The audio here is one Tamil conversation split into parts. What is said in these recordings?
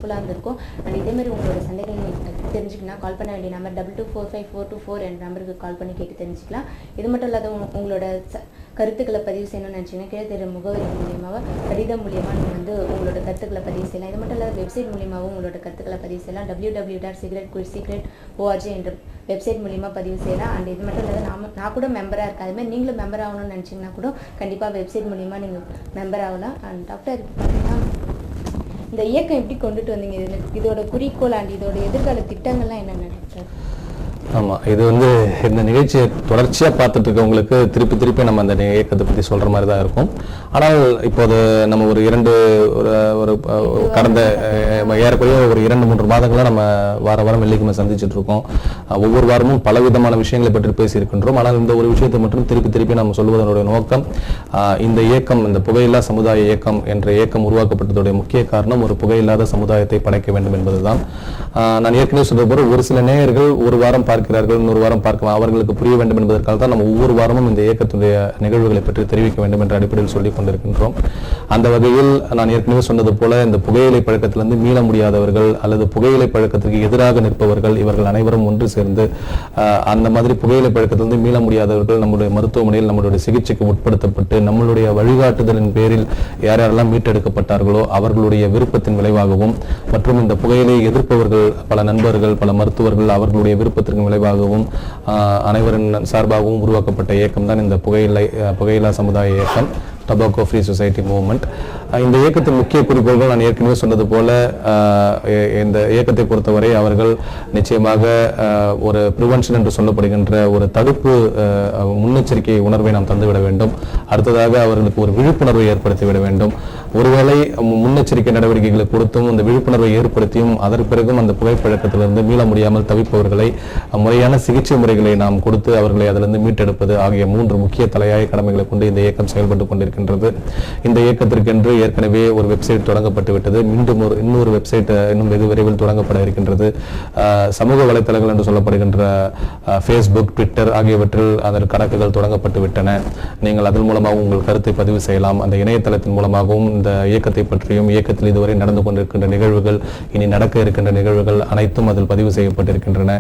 யூஸ்ஃபுல்லாக இருந்திருக்கும். அண்ட் இதேமாதிரி உங்களோட சந்தேகங்கள் தெரிஞ்சுக்கணும் கால் பண்ண வேண்டிய நம்பர் 22454224 என்ற நம்பருக்கு கால் பண்ணி கேட்டு தெரிஞ்சுக்கலாம். இது மட்டும் இல்லாத உங்களோட கருத்துக்களை பதிவு செய்யணும்னு நினச்சிங்கன்னா கீழே தெரியும் முகவரி மூலியமாக கடிதம் மூலியமாக நீங்கள் உங்களோட கருத்துக்களை பதிவு செய்யலாம். இது மட்டும் இல்லாத வெப்சைட் மூலியமாகவும் உங்களோட கருத்துக்களை பதிவு செய்யலாம். www.cigarettequit.org என்ற வெப்சைட் மூலியமாக பதிவு செய்யலாம். அண்ட் இது மட்டும் இல்லாத நான் கூட மெம்பராக இருக்கேன். அதுமாதிரி நீங்களும் மெம்பர் ஆகணும்னு நினச்சிங்கன்னா கூட கண்டிப்பாக வெப்சைட் மூலியமாக நீங்கள் மெம்பர் ஆகலாம். அண்ட் டாக்டர் பார்த்தீங்கன்னா இந்த இயக்கம் எப்படி கொண்டுட்டு வந்தீங்க, இதோட குறிக்கோள் அண்ட் இதோட எதிர்கால திட்டங்கள்லாம் என்னென்ன டாக்டர்? ஆமாம், இது இந்த நிகழ்ச்சியை தொடர்ச்சியாக பார்த்துட்டு இருக்கவங்களுக்கு திருப்பி நம்ம அந்த இயக்கத்தை பற்றி சொல்கிற மாதிரி தான் இருக்கும். ஆனால் இப்போது நம்ம ஒரு கடந்த ஏறக்குறைய ஒரு 2-3 மாதங்களாக நம்ம வாரம் வெள்ளிக்கிழமை சந்திச்சுட்டு இருக்கோம். ஒவ்வொரு வாரமும் பலவிதமான விஷயங்களை பற்றி பேசியிருக்கின்றோம். ஆனால் இந்த ஒரு விஷயத்தை மட்டும் திருப்பி நம்ம சொல்வதனுடைய நோக்கம், இந்த இயக்கம், இந்த புகையில்லா சமுதாய இயக்கம் என்ற இயக்கம் உருவாக்கப்பட்டதுடைய முக்கிய காரணம் ஒரு புகையில்லாத சமுதாயத்தை படைக்க வேண்டும் என்பதுதான். நான் ஏற்கனவே சொல்ற போது ஒரு சில நேயர்கள் ஒரு வாரம் பார்க்கிறார்கள், இன்னொரு வாரம் பார்க்கலாம். அவர்களுக்கு புரிய வேண்டும் என்பதற்காக தான் நம்ம ஒவ்வொரு வாரமும் இந்த இயக்கத்துடைய நிகழ்வுகளை பற்றி தெரிவிக்க வேண்டும் என்ற அடிப்படையில் சொல்லிக் கொண்டிருக்கின்றோம். அந்த வகையில் நான் ஏற்கனவே சொன்னது போல இந்த புகையிலை பழக்கத்திலிருந்து மீள முடியாதவர்கள் அல்லது புகையிலை பழக்கத்திற்கு எதிராக நிற்பவர்கள் இவர்கள் அனைவரும் ஒன்று சேர்ந்து அந்த மாதிரி புகையிலை பழக்கத்திலிருந்து மீள முடியாதவர்கள் நம்முடைய மருத்துவமனையில் நம்மளுடைய சிகிச்சைக்கு உட்படுத்தப்பட்டு நம்மளுடைய வழிகாட்டுதலின் பேரில் யாரெல்லாம் மீட்டெடுக்கப்பட்டார்களோ அவர்களுடைய விருப்பத்தின் விளைவாகவும் மற்றும் இந்த புகையிலை எதிர்ப்பவர்கள் பல நண்பர்கள் பல மருத்துவர்கள் அவர்களுடைய விருப்பத்திற்கு விளைவாகவும் அனைவரின் சார்பாகவும் உருவாக்கப்பட்ட இயக்கம் தான் இந்த புகையில்லா சமுதாய இயக்கம், டொபாக்கோ ஃப்ரீ சொசைட்டி மூவ்மெண்ட். இந்த இயக்கத்தின் முக்கிய குறிக்கோள்கள் நான் ஏற்கனவே சொன்னது போல இந்த இயக்கத்தை பொறுத்தவரை அவர்கள் நிச்சயமாக ஒரு ப்ரிவென்ஷன் என்று சொல்லப்படுகின்ற ஒரு தடுப்பு முன்னெச்சரிக்கை உணர்வை நாம் தந்துவிட வேண்டும். அடுத்ததாக அவர்களுக்கு ஒரு விழிப்புணர்வை ஏற்படுத்திவிட வேண்டும். ஒருவேளை முன்னெச்சரிக்கை நடவடிக்கைகளை கொடுத்தும் இந்த விழிப்புணர்வை ஏற்படுத்தியும் அதற்கு பிறகும் அந்த புகைப்பழக்கத்திலிருந்து மீள முடியாமல் தவிப்பவர்களை முறையான சிகிச்சை முறைகளை நாம் கொடுத்து அவர்களை அதிலிருந்து மீட்டெடுப்பது ஆகிய 3 முக்கிய தலையாய கடமைகளை கொண்டு இந்த இயக்கம் செயல்பட்டு கொண்டிருக்கின்றது. இந்த இயக்கத்திற்கென்று ஏற்கனவே ஒரு வெப்சைட் தொடங்கப்பட்டு விட்டது. மீண்டும் இன்னொரு வெப்சைட் இன்னும் வெகு விரைவில் தொடங்கப்பட இருக்கின்றது. சமூக வலைத்தளங்கள் என்று சொல்லப்படுகின்ற ஃபேஸ்புக், ட்விட்டர் ஆகியவற்றில் அதன் கணக்குகள் தொடங்கப்பட்டு விட்டன. நீங்கள் அதன் மூலமாக உங்கள் கருத்தை பதிவு செய்யலாம். அந்த இணையதளத்தின் மூலமாகவும் இந்த இயக்கத்தை பற்றியும் இயக்கத்தில் இதுவரை நடந்து கொண்டிருக்கின்ற நிகழ்வுகள் இனி நடக்க இருக்கின்ற நிகழ்வுகள் அனைத்தும் அதில் பதிவு செய்யப்பட்டிருக்கின்றன.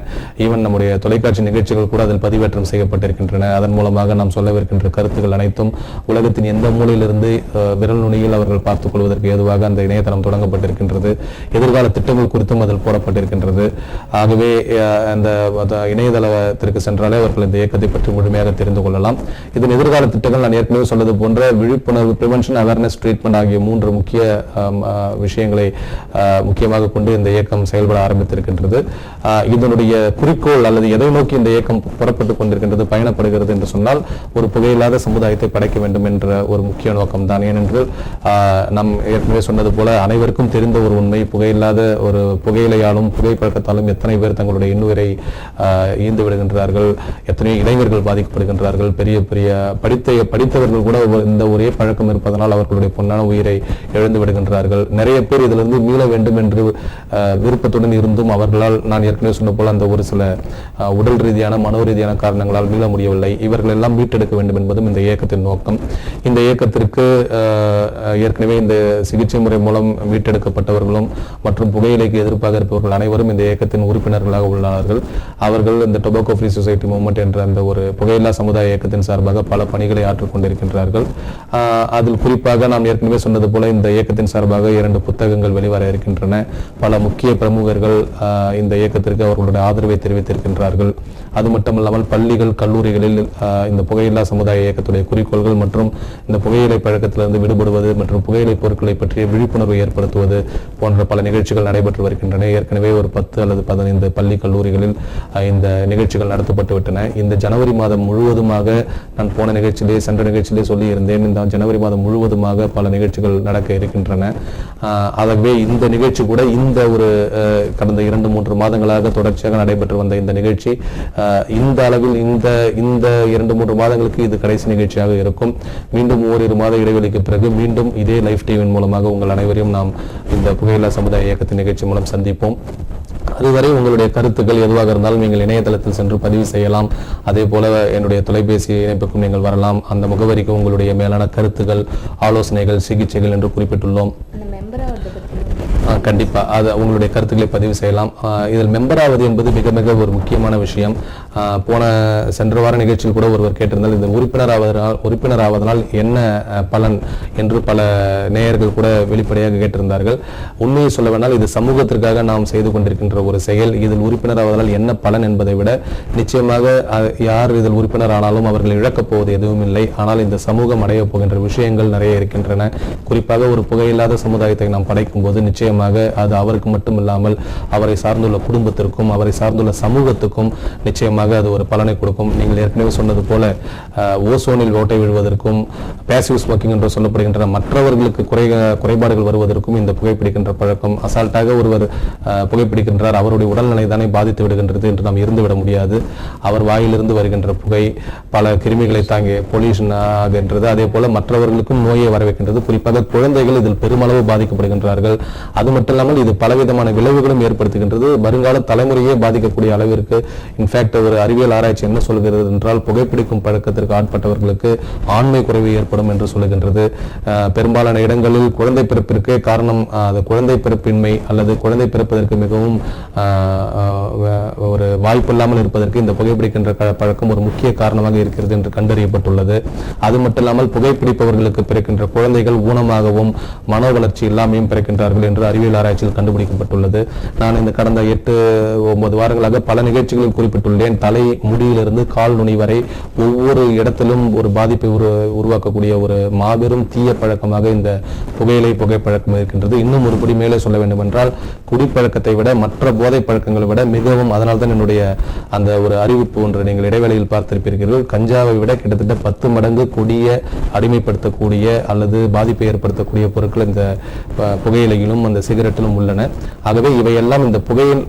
ஈவன் நம்முடைய தொலைக்காட்சி நிகழ்ச்சிகள் கூட அதில் பதிவேற்றம் செய்யப்பட்டிருக்கின்றன. அதன் மூலமாக நாம் சொல்லவிருக்கின்ற கருத்துக்கள் அனைத்தும் உலகத்தின் எந்த மூலையிலிருந்து விரல் நுனியில் அவர்கள் பார்த்துக் கொள்வதற்கு ஏதுவாக அந்த இணையதளம் தொடங்கப்பட்டிருக்கின்றது. எதிர்கால திட்டங்கள் குறித்தும் அதில் போடப்பட்டிருக்கின்றது. ஆகவே அந்த இணையதளத்திற்கு சென்றாலே அவர்கள் இந்த இயக்கத்தை பற்றி முழுமையாக தெரிந்து கொள்ளலாம். இதன் எதிர்கால திட்டங்கள் நான் ஏற்கனவே சொன்னது போன்ற விழிப்புணர்வு, பிரிவென்ஷன், அவேர்னஸ், ட்ரீட்மெண்ட் ஆகிய 3 முக்கிய விஷயங்களை முக்கியமாக கொண்டு இந்த இயக்கம் செயல்பட ஆரம்பித்திருக்கின்றது. இதனுடைய குறிக்கோள் அல்லது எதை நோக்கி இந்த இயக்கம் புறப்பட்டுக் கொண்டிருக்கின்றது, பயணப்படுகிறது என்று சொன்னால் ஒரு புகையில்லாத சமுதாயத்தை படைக்க வேண்டும் என்ற ஒரு முக்கிய நோக்கம் தான். ஏனென்று நாம் ஏற்கனவே சொன்னது போல அனைவருக்கும் தெரிந்த ஒரு உண்மை, புகையில்லாத ஒரு புகையிலையாலும் புகைப்பழக்கத்தாலும் எத்தனை பேர் தங்களுடைய இன்னுயிரை ஈந்து விடுகின்றார்கள், எத்தனையோ இளைஞர்கள் பாதிக்கப்படுகின்றார்கள். பெரிய பெரிய படித்தவர்கள் கூட இந்த ஒரே பழக்கம் இருப்பதனால் அவர்களுடைய பொன்னான உயிரை இழந்து விடுகின்றார்கள். நிறைய பேர் இதிலிருந்து மீள வேண்டும் என்று விருப்பத்துடன் இருந்தும் அவர்களால் நான் ஏற்கனவே சொன்ன போல அந்த ஒரு சில உடல் ரீதியான மனோ ரீதியான காரணங்களால் மீள முடியவில்லை. இவர்கள் எல்லாம் மீட்டெடுக்க வேண்டும் என்பதும் இந்த இயக்கத்தின் நோக்கம். இந்த இயக்கத்திற்கு ஏற்கனவே இந்த சிகிச்சை முறை மூலம் மீட்டெடுக்கப்பட்டவர்களும் மற்றும் புகையிலைக்கு எதிர்ப்பாக இருப்பவர்கள் அனைவரும் இந்த இயக்கத்தின் உறுப்பினர்களாக உள்ளார்கள். அவர்கள் இந்த டொபாக்கோ ஃப்ரீ சொசைட்டி மூவ்மெண்ட் என்ற அந்த ஒரு புகையில்லா சமுதாய இயக்கத்தின் சார்பாக பல பணிகளை ஆற்றிக் கொண்டிருக்கின்றார்கள். அதில் குறிப்பாக நாம் ஏற்கனவே சொன்னது போல இந்த இயக்கத்தின் சார்பாக 2 புத்தகங்கள் வெளிவர இருக்கின்றன. பல முக்கிய பிரமுகர்கள் இந்த இயக்கத்திற்கு அவர்களுடைய ஆதரவை தெரிவித்திருக்கின்றார்கள். அது மட்டுமல்லாமல் பள்ளிகள், கல்லூரிகளில் இந்த புகையில்லா சமுதாய இயக்கத்துடைய குறிக்கோள்கள் மற்றும் இந்த புகையிலை பழக்கத்திலிருந்து விடுபடுவது மற்றும் புகையிலை பொருட்களை பற்றிய விழிப்புணர்வை ஏற்படுத்துவது போன்ற பல நிகழ்ச்சிகள் நடைபெற்று வருகின்றன. ஏற்கனவே ஒரு 10 அல்லது 15 பள்ளி கல்லூரிகளில் இந்த நிகழ்ச்சிகள் நடத்தப்பட்டு விட்டன. இந்த ஜனவரி மாதம் முழுவதுமாக நான் சென்ற நிகழ்ச்சியிலே சொல்லி இருந்தேன், இந்த ஜனவரி மாதம் முழுவதுமாக பல நிகழ்ச்சிகள் நடக்க இருக்கின்றன. ஆகவே இந்த நிகழ்ச்சி கூட இந்த ஒரு கடந்த 2-3 மாதங்களாக தொடர்ச்சியாக நடைபெற்று வந்த இந்த நிகழ்ச்சி இந்த அளவில் இந்த 2-3 மாதங்களுக்கு இது கடைசி நிகழ்ச்சியாக இருக்கும். மீண்டும் ஓரிரு மாத இடைவெளிக்கு பிறகு மீண்டும் இதே லைஃப் டிவியின் மூலமாக உங்கள் அனைவரையும் நாம் இந்த புகையில்லா சமுதாய இயக்கத்தின் நிகழ்ச்சி மூலம் சந்திப்போம். அதுவரை உங்களுடைய கருத்துக்கள் எதுவாக இருந்தாலும் நீங்கள் இணையதளத்தில் சென்று பதிவு செய்யலாம். அதே போல என்னுடைய தொலைபேசி இணைப்புக்கும் நீங்கள் வரலாம். அந்த முகவரிக்கு உங்களுடைய மேலான கருத்துக்கள், ஆலோசனைகள், சிகிச்சைகள் என்று குறிப்பிட்டுள்ளோம். கண்டிப்பா அது உங்களுடைய கருத்துக்களை பதிவு செய்யலாம். இதில் மெம்பர் ஆவது என்பது மிக மிக ஒரு முக்கியமான விஷயம். சென்ற வார நிகழ்ச்சியில் கூட ஒருவர் கேட்டிருந்தால் இந்த உறுப்பினர் ஆவதனால் என்ன பலன் என்று பல நேயர்கள் கூட வெளிப்படையாக கேட்டிருந்தார்கள். உண்மையை சொல்ல வேண்டால் இது சமூகத்திற்காக நாம் செய்து கொண்டிருக்கின்ற ஒரு செயல். இதில் உறுப்பினர் ஆவதனால் என்ன பலன் என்பதை விட நிச்சயமாக யார் இதில் உறுப்பினர் ஆனாலும் அவர்கள் இழக்கப் போவது எதுவும் இல்லை. ஆனால் இந்த சமூகம் அடைய போகின்ற விஷயங்கள் நிறைய இருக்கின்றன. குறிப்பாக ஒரு புகையில்லாத சமுதாயத்தை நாம் படைக்கும் போது நிச்சயமாக அது அவருக்கு மட்டும் இல்லாமல் அவரை சார்ந்துள்ள குடும்பத்திற்கும் அவரை சார்ந்துள்ள சமூகத்துக்கும் நிச்சயமாக அது ஒரு பலனை கொடுக்கும். நீங்கள் ஏற்கனவே சொன்னது போல ஓசோனில் ஓட்டை விழுவதற்கும் பேசிவ் ஸ்மோக்கிங் என்று சொல்லப்படுகின்ற மற்றவர்களுக்கு குறைபாடுகள் வருவதற்கும் இந்த புகைப்பிடிக்கின்ற பழக்கம், அசால்ட்டாக ஒருவர் புகைப்பிடிக்கின்றார், அவருடைய உடல்நிலை தானே பாதித்து விடுகின்றது என்று நாம் இருந்துவிட முடியாது. அவர் வாயிலிருந்து வருகின்ற புகை பல கிருமிகளை தாங்கி பொல்யூஷன் ஆகின்றது. அதே போல மற்றவர்களுக்கும் நோயை வரவைக்கின்றது. குறிப்பாக குழந்தைகள் இதில் பெருமளவு பாதிக்கப்படுகின்றார்கள். அது மட்டும் இல்லாமல் இது பலவிதமான விளைவுகளும் ஏற்படுத்துகின்றது. வருங்கால தலைமுறையே பாதிக்கக்கூடிய அளவிற்கு இன்ஃபேக்ட் ஒரு அறிவியல் ஆராய்ச்சி என்ன சொல்கிறது என்றால் புகைப்பிடிக்கும் பழக்கத்திற்கு ஆட்பட்டவர்களுக்கு ஆண்மை குறைவு ஏற்படும் என்று சொல்லுகின்றது. பெரும்பாலான இடங்களில் குழந்தை பிறப்பிற்கு காரணம் குழந்தை பிறப்பின்மை அல்லது குழந்தை பிறப்பதற்கு மிகவும் ஒரு வாய்ப்பில்லாமல் இருப்பதற்கு இந்த புகைப்பிடிக்கின்ற பழக்கம் ஒரு முக்கிய காரணமாக இருக்கிறது என்று கண்டறியப்பட்டுள்ளது. அது மட்டும் இல்லாமல் புகைப்பிடிப்பவர்களுக்கு பிறக்கின்ற குழந்தைகள் ஊனமாகவும் மனோ வளர்ச்சி இல்லாமையும் பிறக்கின்றார்கள் என்று அறிவியல் ஆராய்ச்சியில் கண்டுபிடிக்கப்பட்டுள்ளது. நான் இந்த கடந்த 8-9 வாரங்களாக பல நிகழ்ச்சிகளில் குறிப்பிட்டுள்ளேன். தலை முடியிலிருந்து கால் நுனி வரை ஒவ்வொரு இடத்திலும் ஒரு பாதிப்பை உருவாக்கக்கூடிய ஒரு மாபெரும் தீய பழக்கமாக இந்த புகைப்பழக்கம் இருக்கின்றது. இன்னும் ஒருபடி மேலே சொல்ல வேண்டும் என்றால் குடிப்பழக்கத்தை விட மற்ற போதை பழக்கங்களை விட மிகவும், அதனால்தான் என்னுடைய அந்த ஒரு அறிவிப்பு ஒன்று நீங்கள் இடைவேளையில் பார்த்திருப்பீர்கள், கஞ்சாவை விட கிட்டத்தட்ட 10 மடங்கு கொடிய அடிமைப்படுத்தக்கூடிய அல்லது பாதிப்பை ஏற்படுத்தக்கூடிய பொருட்கள் இந்த புகையிலையிலும் அந்த சிகரெட்டிலும் உள்ளன. ஆகவே இவையெல்லாம் இந்த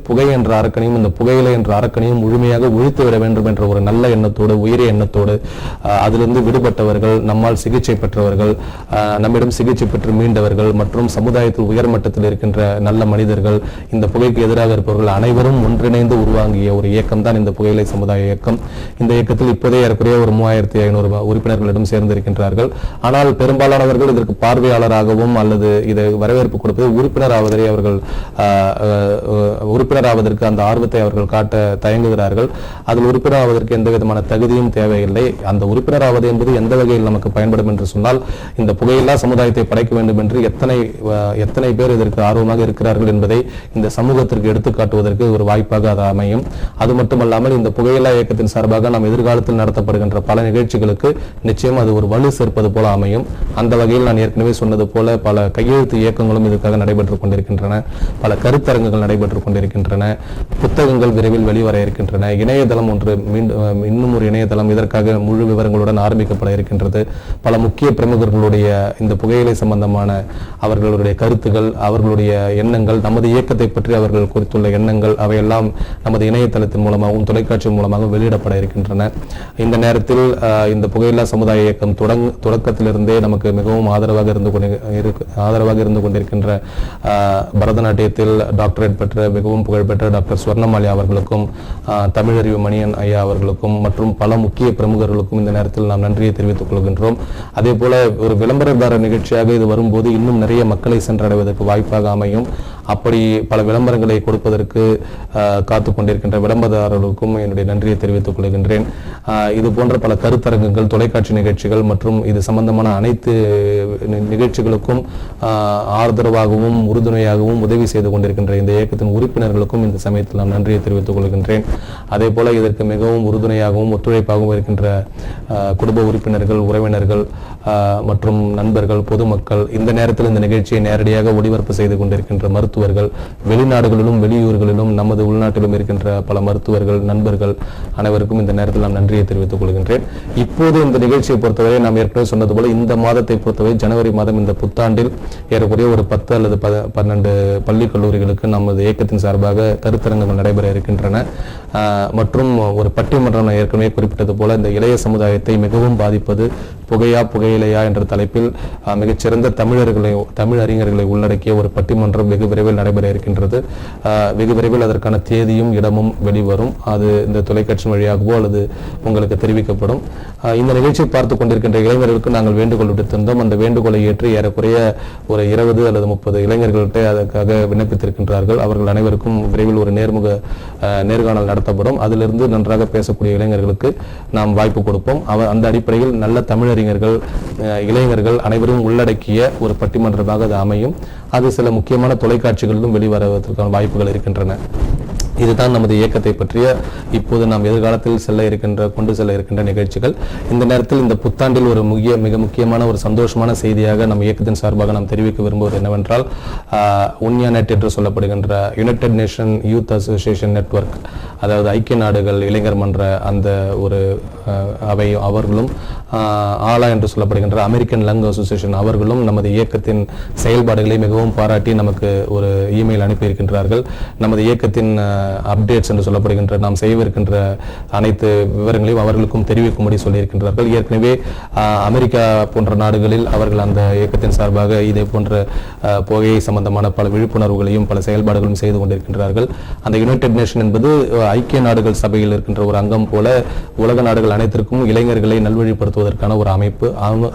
புகை என்ற அரக்கனையும் இந்த புகையிலை என்ற அரக்கனையும் முழுமையாக ஒழித்து விட வேண்டும் என்ற ஒரு நல்ல எண்ணத்தோடு, உயரிய எண்ணத்தோடு, அதிலிருந்து விடுபட்டவர்கள், நம்மால் சிகிச்சை பெற்றவர்கள், நம்மிடம் சிகிச்சை பெற்று மீண்டவர்கள் மற்றும் சமுதாயத்தில் உயர்மட்டத்தில் இருக்கின்ற நல்ல மனிதர்கள், இந்த புகைக்கு எதிராக இருப்பவர்கள் அனைவரும் ஒன்றிணைந்து உருவாங்கிய ஒரு இயக்கம் தான் இந்த புகையிலை சமுதாய இயக்கம். இந்த இயக்கத்தில் இப்போதே ஏறக்குறைய ஒரு 3500 உறுப்பினர்களிடம் சேர்ந்திருக்கின்றார்கள். ஆனால் பெரும்பாலானவர்கள் இதற்கு பார்வையாளராகவும் அல்லது இதை வரவேற்பு கொடுப்பது உறுப்பினர் ஆவதற்கு அந்த ஆர்வத்தை அவர்கள் காட்ட தயங்குகிறார்கள். அதில் உறுப்பினர் ஆவதற்கு எந்த விதமான தகுதியும் தேவையில்லை. அந்த உறுப்பினர் ஆவது என்பது எந்த வகையில் நமக்கு பயன்படும் என்று சொன்னால், இந்த புகையில்லா சமுதாயத்தை படைக்க வேண்டும் என்று எத்தனை பேர் இதற்கு ஆர்வமாக இருக்கிறார்கள் என்பதை இந்த சமூகத்திற்கு எடுத்துக்காட்டுவதற்கு ஒரு வாய்ப்பாக அது அமையும். அது மட்டுமல்லாமல் இந்த புகையில்லா இயக்கத்தின் சார்பாக நாம் எதிர்காலத்தில் நடத்தப்படுகின்ற பல நிகழ்ச்சிகளுக்கு நிச்சயம் அது ஒரு வலு சேர்ப்பது போல அமையும். அந்த வகையில் நான் ஏற்கனவே சொன்னது போல பல கையெழுத்து இயக்கங்களும் இதற்காக நடைபெற்றுக் கொண்டிருக்கின்றன. பல கருத்தரங்குகள் நடைபெற்றுக் கொண்டிருக்கின்றன. புத்தகங்கள் விரைவில் வெளிவர இருக்கின்றன. இணையதளம் ஒன்று இன்னும் ஒரு இணையதளம் இதற்காக முழு விவரங்களுடன் ஆரம்பிக்கப்பட இருக்கின்றது. பல முக்கிய பிரமுகர்களுடைய இந்த புகையிலை சம்பந்தமான அவர்களுடைய கருத்துகள், அவர்களுடைய எண்ணங்கள், நமது இயக்கத்தை பற்றி அவர்கள் குறித்துள்ள எண்ணங்கள் அவையெல்லாம் நமது இணையதளத்தின் மூலமாகவும் தொலைக்காட்சி மூலமாக வெளியிடப்பட இருக்கின்றன. இந்த நேரத்தில் இந்த புகையில்லா சமுதாய இயக்கம் தொடக்கத்திலிருந்தே நமக்கு மிகவும் ஆதரவாக இருந்து கொண்டிருக்கின்ற பரதநாட்டியத்தில் டாக்டரேட் பெற்ற மிகவும் புகழ்பெற்ற டாக்டர் ஸ்வர்ணமாலியா அவர்களுக்கும், தமிழறிவு மணியன் ஐயா அவர்களுக்கும் மற்றும் பல முக்கிய பிரமுகர்களுக்கும் இந்த நேரத்தில் நாம் நன்றியை தெரிவித்துக் கொள்கின்றோம். அதே போல ஒரு விளம்பரதார நிகழ்ச்சியாக இது வரும்போது இன்னும் நிறைய மக்களை சென்றடைவதற்கு வாய்ப்பாக அமையும். அப்படி பல விளம்பரங்களை கொடுப்பதற்கு காத்து கொண்டிருக்கின்ற விளம்பரதாரர்களுக்கும் என்னுடைய நன்றியை தெரிவித்துக் கொள்கின்றேன். இது போன்ற பல கருத்தரங்குகள், தொலைக்காட்சி நிகழ்ச்சிகள் மற்றும் இது சம்பந்தமான அனைத்து நிகழ்ச்சிகளுக்கும் ஆதரவாகவும் உறுதுணையாகவும் உதவி செய்து கொண்டிருக்கின்ற இந்த இயக்கத்தின் உறுப்பினர்களுக்கும் இந்த சமயத்தில் நான் நன்றியை தெரிவித்துக் கொள்கின்றேன். அதே போல இதற்கு மிகவும் உறுதுணையாகவும் ஒத்துழைப்பாகவும் இருக்கின்ற குடும்ப உறுப்பினர்கள், உறவினர்கள் மற்றும் நண்பர்கள், பொதுமக்கள், இந்த நேரத்தில் இந்த நிகழ்ச்சியை நேரடியாக ஒளிபரப்பு செய்து கொண்டிருக்கின்ற மருத்துவர்கள், வெளிநாடுகளிலும் வெளியூர்களிலும் நமது உள்நாட்டிலும் இருக்கின்ற பல மருத்துவர்கள், நண்பர்கள் அனைவருக்கும் இந்த நேரத்தில் நான் நன்றியை தெரிவித்துக் கொள்கின்றேன். இப்போது இந்த நிகழ்ச்சியை பொறுத்தவரை நாம் ஏற்கனவே சொன்னது போல இந்த மாதத்தை பொறுத்தவரை ஜனவரி மாதம் இந்த புத்தாண்டில் ஏறக்குறைய ஒரு 10 அல்லது 12 பள்ளி கல்லூரிகளுக்கு நமது இயக்கத்தின் சார்பாக கருத்தரங்குகள் நடைபெற இருக்கின்றன. மற்றும் ஒரு பட்டிமன்றம் நான் ஏற்கனவே குறிப்பிட்டது போல இந்த இளைய சமுதாயத்தை மிகவும் பாதிப்பது புகையா வேலையா என்ற தலைப்பில் மிகச்சிறந்த தமிழ் அறிஞர்களை உள்ளடக்கிய ஒரு பட்டிமன்றம் வெகு விரைவில் நடைபெற இருக்கின்றது. வெகு விரைவில் அதற்கான தேதியும் இடமும் வெளிவரும். அது இந்த தொலைக்காட்சி வழியாகவோ அல்லது உங்களுக்கு தெரிவிக்கப்படும். இந்த நிகழ்ச்சியை பார்த்து கொண்டிருக்கின்ற இளைஞர்களுக்கு நாங்கள் வேண்டுகோள் விடுத்திருந்தோம். அந்த வேண்டுகோளை ஏற்று ஏறக்குறைய ஒரு 20 அல்லது 30 இளைஞர்கள்ட்ட அதற்காக விண்ணப்பித்திருக்கின்றார்கள். அவர்கள் அனைவருக்கும் விரைவில் ஒரு நேர்காணல் நடத்தப்படும். அதிலிருந்து நன்றாக பேசக்கூடிய இளைஞர்களுக்கு நாம் வாய்ப்பு கொடுப்போம். அந்த அடிப்படையில் நல்ல தமிழறிஞர்கள், இளைஞர்கள் அனைவரும் உள்ளடக்கிய ஒரு பட்டிமன்றமாக அது அமையும். அது சில முக்கியமான தொலைக்காட்சிகளிலும் வெளிவருவதற்கான வாய்ப்புகள் இருக்கின்றன. இதுதான் நமது இயக்கத்தை பற்றிய இப்போது நாம் எதிர்காலத்தில் கொண்டு செல்ல இருக்கின்ற நிகழ்ச்சிகள். இந்த நேரத்தில் இந்த புத்தாண்டில் ஒரு மிக முக்கியமான ஒரு சந்தோஷமான செய்தியாக நம் இயக்கத்தின் சார்பாக நாம் தெரிவிக்க விரும்புவது என்னவென்றால், UNIANET என்று சொல்லப்படுகின்ற United nation youth association network, அதாவது ஐக்கிய நாடுகள் இளைஞர் மன்ற அந்த ஒரு அவை அவர்களும், ஆலா என்று சொல்லப்படுகின்ற அமெரிக்கன் லங் அசோசியேஷன் அவர்களும் நமது இயக்கத்தின் செயல்பாடுகளை மிகவும் பாராட்டி நமக்கு ஒரு இமெயில் அனுப்பியிருக்கின்றார்கள். நமது இயக்கத்தின் அப்டேட்ஸ் என்று சொல்லப்படுகின்ற நாம் செய்யவிருக்கின்ற அனைத்து விவரங்களையும் அவர்களுக்கும் தெரிவிக்கும்படி சொல்லியிருக்கின்றார்கள். ஏற்கனவே அமெரிக்கா போன்ற நாடுகளில் அவர்கள் அந்த இயக்கத்தின் சார்பாக இதே போன்ற புகையை சம்பந்தமான பல விழிப்புணர்வுகளையும் பல செயல்பாடுகளும் செய்து கொண்டிருக்கின்றார்கள். அந்த யுனைடெட் நேஷன் என்பது ஐக்கிய நாடுகள் சபையில் இருக்கின்ற ஒரு அங்கம் போல உலக நாடுகள் அனைத்திற்கும் இளைஞர்களை நல்வழிப்படுத்துவதற்கான ஒரு அமைப்பு.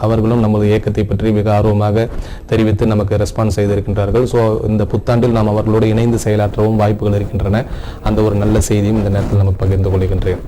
அவர்களும் நமது இயக்கத்தை பற்றி மிக ஆர்வமாக தெரிவித்து நமக்கு ரெஸ்பான்ஸ் செய்திருக்கின்றார்கள். ஸோ இந்த புத்தாண்டில் நாம் அவர்களோடு இணைந்து செயலாற்றவும் வாய்ப்புகள் இருக்கின்றன. அந்த ஒரு நல்ல செய்தியும் இந்த நேரத்தில் நமக்கு பகிர்ந்து கொள்கின்றேன்.